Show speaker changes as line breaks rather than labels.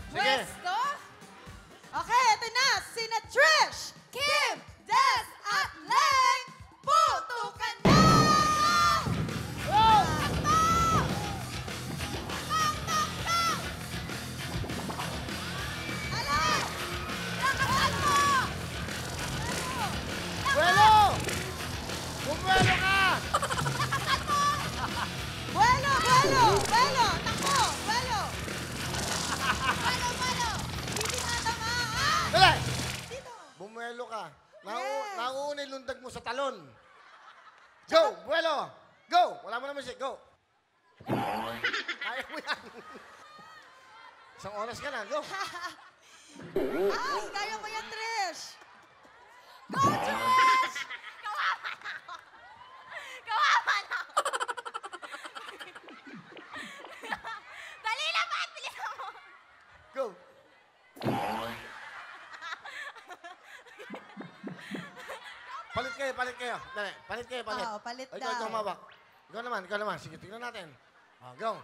Sige.
Pwesto.
Okay, ito na. Sina Trish, Kim, Des, at Leng. Putukan na!
Go!
Alan! Lakasan mo!
Buelo! Bumuelo ka!
Lakasan mo! Buelo! Buelo! Buelo! Takbo! Buelo! Buelo! Buelo! Hindi tinatamaan!
Dali!
Dito!
Bumuelo ka.
Yes.
Nauuna yung lundag mo sa talon. Go! Buelo! Go! Wala mo naman siya. Go! Kaya mo yan. Isang oras ka na. Go!
Ay, kaya mo yan, Trish! Go, Trish!
Kawawa na ako. Dali na ba? Bilisan mo.
Go! Palit kayo, palit kayo. Dali, palit kayo, palit.
Oo, palit
Ikaw,
daw.
ikaw mabak. Ikaw naman. Sige, tingnan natin. Oh, go.